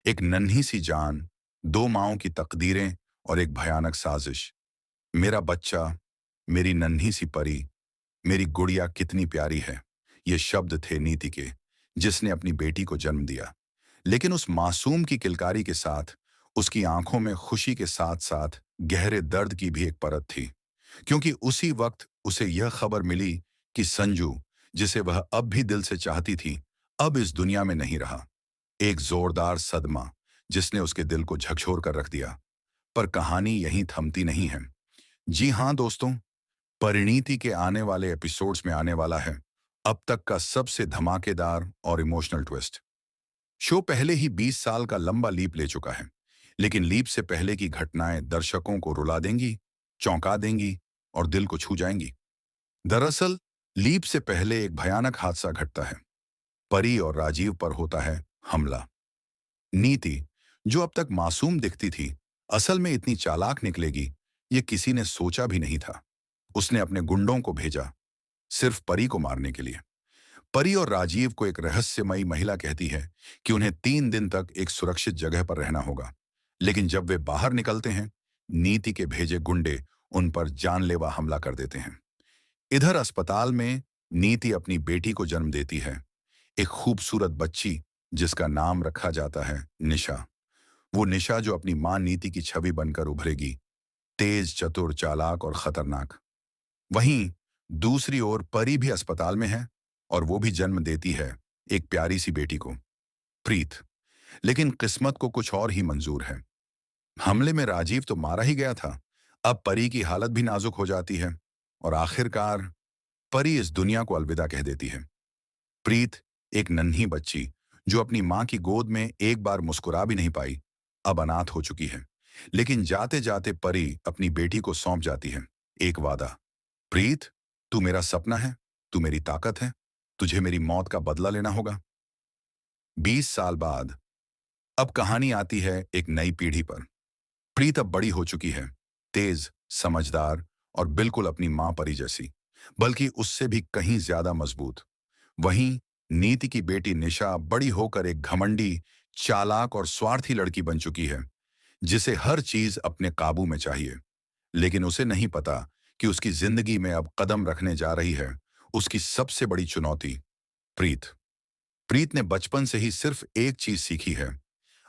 एक नन्ही सी जान, दो माँओं की तकदीरें और एक भयानक साजिश। मेरा बच्चा, मेरी नन्ही सी परी, मेरी गुड़िया कितनी प्यारी है। ये शब्द थे नीति के, जिसने अपनी बेटी को जन्म दिया। लेकिन उस मासूम की किलकारी के साथ, उसकी आंखों में खुशी के साथ-साथ गहरे दर्द की भी एक परत थी। क्योंकि उसी वक्त उसे यह खबर मिली कि संजू, जिसे वह अब भी दिल से चाहती थी, अब इस दुनिया में नहीं रहा। एक जोरदार सदमा, जिसने उसके दिल को झकझोर कर रख दिया। पर कहानी यहीं थमती नहीं है। जी हाँ दोस्तों, परिणीति के आने वाले एपिसोड्स में आने वाला है अब तक का सबसे धमाकेदार और इमोशनल ट्विस्ट। शो पहले ही 20 साल का लंबा लीप ले चुका है, लेकिन लीप से पहले की घटनाएं दर्शकों को रुला देंगी, चौंका देंगी और दिल को छू जाएंगी। दरअसल, लीप से पहले एक भयानक हादसा घटता है। परी और राजीव पर होता है हमला। नीति, जो अब तक मासूम दिखती थी, असल में इतनी चालाक निकलेगी, ये किसी ने सोचा भी नहीं था। उसने अपने गुंडों को भेजा, सिर्फ परी को मारने के लिए। परी और राजीव को एक रहस्यमयी महिला कहती है कि उन्हें 3 दिन तक एक सुरक्षित जगह पर रहना होगा। लेकिन जब वे बाहर निकलते हैं, नीति के भेजे गुंडे उन पर जानलेवा हमला कर देते हैं। इधर अस्पताल में नीति अपनी बेटी को जन्म देती है, एक खूबसूरत बच्ची जिसका नाम रखा जाता है निशा। वो निशा जो अपनी मां नीति की छवि बनकर उभरेगी, तेज, चतुर, चालाक और खतरनाक। वहीं दूसरी ओर परी भी अस्पताल में है और वो भी जन्म देती है एक प्यारी सी बेटी को, प्रीत। लेकिन किस्मत को कुछ और ही मंजूर है। हमले में राजीव तो मारा ही गया था, अब परी की हालत भी नाजुक हो जाती है और आखिरकार परी इस दुनिया को अलविदा कह देती है। प्रीत, एक नन्ही बच्ची जो अपनी मां की गोद में एक बार मुस्कुरा भी नहीं पाई, अब अनाथ हो चुकी है। लेकिन जाते जाते परी अपनी बेटी को सौंप जाती है एक वादा। प्रीत, तू मेरा सपना है, तू मेरी ताकत है, तुझे मेरी मौत का बदला लेना होगा। 20 साल बाद अब कहानी आती है एक नई पीढ़ी पर। प्रीत अब बड़ी हो चुकी है, तेज, समझदार और बिल्कुल अपनी मां परी जैसी, बल्कि उससे भी कहीं ज्यादा मजबूत। वहीं नीति की बेटी निशा बड़ी होकर एक घमंडी, चालाक और स्वार्थी लड़की बन चुकी है, जिसे हर चीज अपने काबू में चाहिए। लेकिन उसे नहीं पता कि उसकी जिंदगी में अब कदम रखने जा रही है उसकी सबसे बड़ी चुनौती, प्रीत। प्रीत ने बचपन से ही सिर्फ एक चीज सीखी है,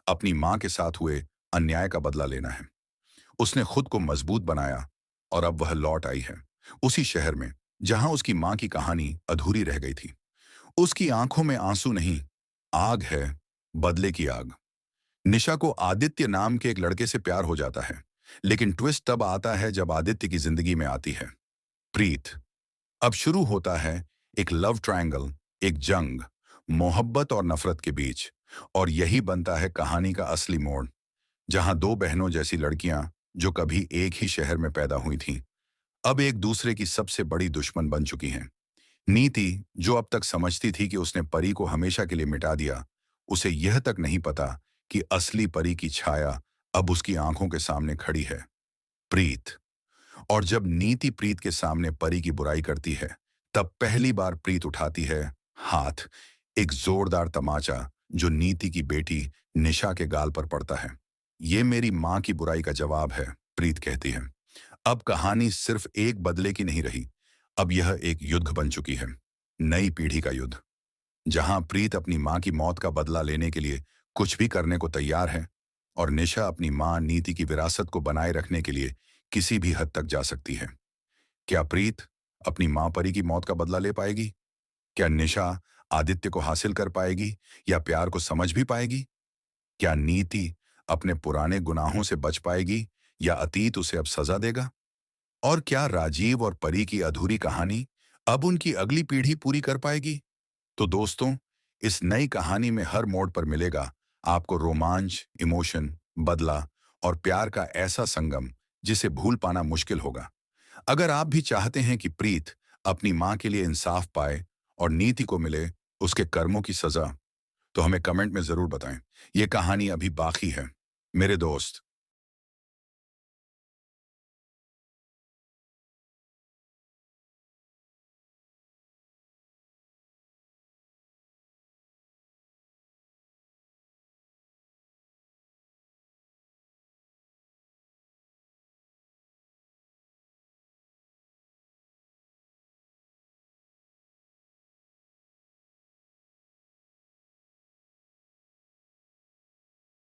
अपनी मां के साथ हुए अन्याय का बदला लेना है। उसने खुद को मजबूत बनाया और अब वह लौट आई है उसी शहर में जहां उसकी मां की कहानी अधूरी रह गई थी। उसकी आंखों में आंसू नहीं, आग है, बदले की आग। निशा को आदित्य नाम के एक लड़के से प्यार हो जाता है, लेकिन ट्विस्ट तब आता है जब आदित्य की जिंदगी में आती है प्रीत। अब शुरू होता है एक लव ट्रायंगल, एक जंग, मोहब्बत और नफरत के बीच। और यही बनता है कहानी का असली मोड़, जहां दो बहनों जैसी लड़कियां जो कभी एक ही शहर में पैदा हुई थीं, अब एक दूसरे की सबसे बड़ी दुश्मन बन चुकी हैं। नीति, जो अब तक समझती थी कि उसने परी को हमेशा के लिए मिटा दिया, उसे यह तक नहीं पता कि असली परी की छाया अब उसकी आंखों के सामने खड़ी है, प्रीत। और जब नीति प्रीत के सामने परी की बुराई करती है, तब पहली बार प्रीत उठाती है हाथ, एक जोरदार तमाचा जो नीति की बेटी निशा के गाल पर पड़ता है। ये मेरी मां की बुराई का जवाब है, प्रीत कहती है। अब कहानी सिर्फ एक बदले की नहीं रही, अब यह एक युद्ध बन चुकी है, नई पीढ़ी का युद्ध, जहां प्रीत अपनी मां की मौत का बदला लेने के लिए कुछ भी करने को तैयार है और निशा अपनी मां नीति की विरासत को बनाए रखने के लिए किसी भी हद तक जा सकती है। क्या प्रीत अपनी मां परी की मौत का बदला ले पाएगी? क्या निशा आदित्य को हासिल कर पाएगी या प्यार को समझ भी पाएगी? क्या नीति अपने पुराने गुनाहों से बच पाएगी या अतीत उसे अब सजा देगा? और क्या राजीव और परी की अधूरी कहानी अब उनकी अगली पीढ़ी पूरी कर पाएगी? तो दोस्तों, इस नई कहानी में हर मोड़ पर मिलेगा आपको रोमांच, इमोशन, बदला और प्यार का ऐसा संगम जिसे भूल पाना मुश्किल होगा। अगर आप भी चाहते हैं कि प्रीत अपनी मां के लिए इंसाफ पाए और नीति को मिले उसके कर्मों की सजा, तो हमें कमेंट में जरूर बताएं। ये कहानी अभी बाकी है मेरे दोस्त।